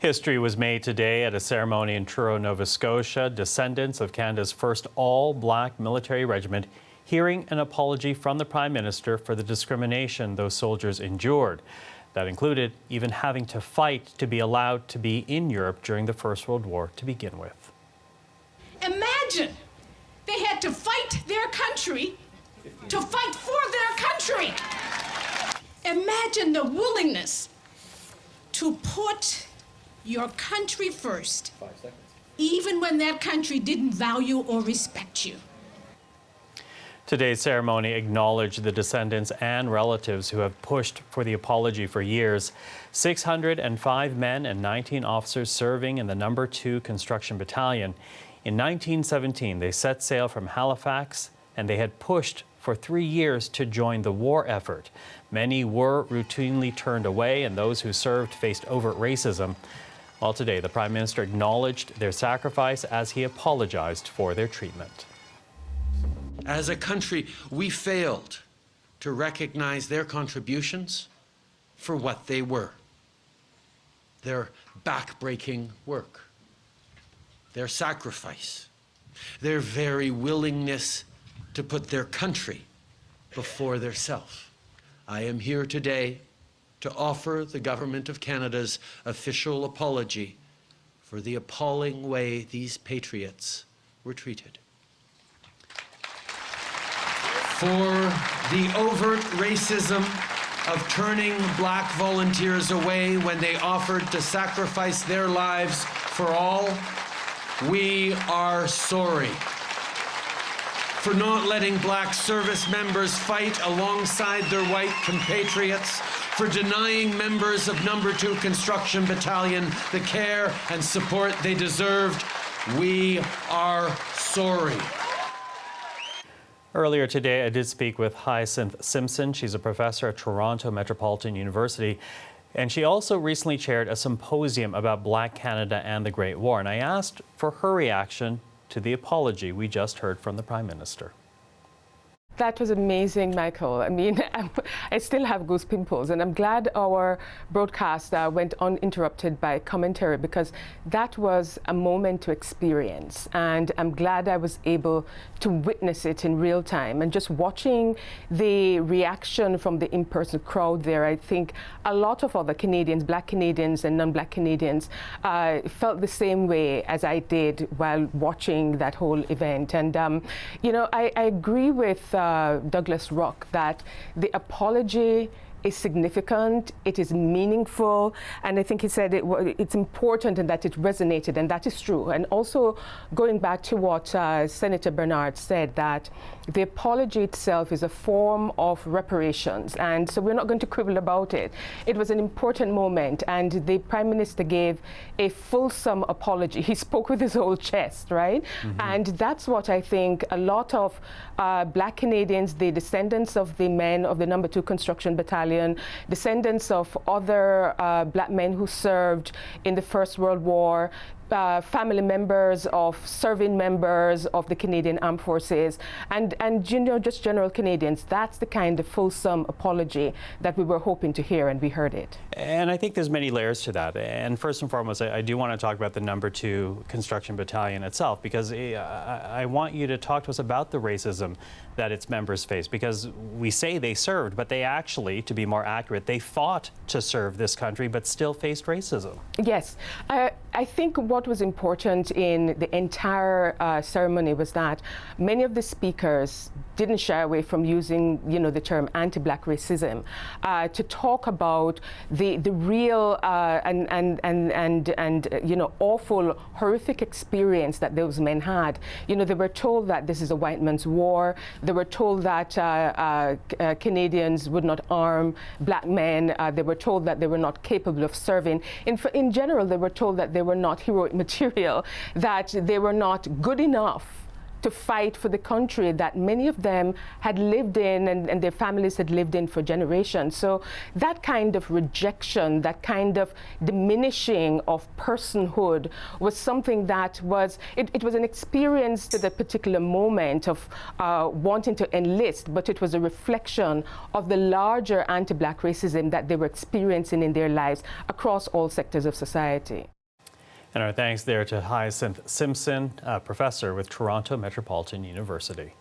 History was made today at a ceremony in Truro, Nova Scotia. Descendants of Canada's first all-black military regiment hearing an apology from the Prime Minister for the discrimination those soldiers endured. That included even having to fight to be allowed to be in Europe during the First World War to begin with. Imagine they had to fight their country to fight for their country. Imagine the willingness to put your country first, even when that country didn't value or respect you. Today's ceremony acknowledged the descendants and relatives who have pushed for the apology for years. 605 men and 19 officers serving in the No. 2 Construction Battalion. In 1917, they set sail from Halifax, and they had pushed for 3 years to join the war effort. Many were routinely turned away, and those who served faced overt racism. Well, today, the Prime Minister acknowledged their sacrifice as he apologized for their treatment. As a country, we failed to recognize their contributions for what they were. Their back-breaking work, their sacrifice, their very willingness to put their country before their self. I am here today to offer the Government of Canada's official apology for the appalling way these patriots were treated. For the overt racism of turning black volunteers away when they offered to sacrifice their lives for all, we are sorry. For not letting black service members fight alongside their white compatriots, for denying members of No. 2 Construction Battalion the care and support they deserved, we are sorry. Earlier today, I did speak with Hyacinth Simpson. She's a professor at Toronto Metropolitan University, and she also recently chaired a symposium about Black Canada and the Great War. And I asked for her reaction to the apology we just heard from the Prime Minister. That was amazing, Michael. I mean, I still have goose pimples, and I'm glad our broadcast went uninterrupted by commentary, because that was a moment to experience, and I'm glad I was able to witness it in real time. And just watching the reaction from the in-person crowd there, I think a lot of other Canadians, Black Canadians and non-Black Canadians, felt the same way as I did while watching that whole event. And, you know, I agree with Douglas Rock that the apology is significant, it is meaningful, and I think he said it's important and that it resonated, and that is true. And also going back to what Senator Bernard said, that the apology itself is a form of reparations, and so we're not going to quibble about it. It was an important moment, and the Prime Minister gave a fulsome apology. He spoke with his whole chest, right? Mm-hmm. And that's what I think a lot of Black Canadians, the descendants of the men of the No. 2 Construction Battalion, descendants of other Black men who served in the First World War, family members of serving members of the Canadian Armed Forces, and you know, just general Canadians. That's the kind of fulsome apology that we were hoping to hear, and we heard it. And I think there's many layers to that. And first and foremost, I do want to talk about the No. 2 Construction Battalion itself, because I want you to talk to us about the racism that its members face, because we say they served, but they actually, to be more accurate, they fought to serve this country, but still faced racism. Yes. I think what was important in the entire ceremony was that many of the speakers didn't shy away from using, you know, the term anti-Black racism to talk about the real and you know, awful, horrific experience that those men had. You know, they were told that this is a white man's war. They were told that Canadians would not arm Black men. They were told that they were not capable of serving. In general, they were told that they were not heroic material, that they were not good enough to fight for the country that many of them had lived in and their families had lived in for generations. So that kind of rejection, that kind of diminishing of personhood was something that was, it was an experience to the particular moment of wanting to enlist, but it was a reflection of the larger anti-Black racism that they were experiencing in their lives across all sectors of society. And our thanks there to Hyacinth Simpson, a professor with Toronto Metropolitan University.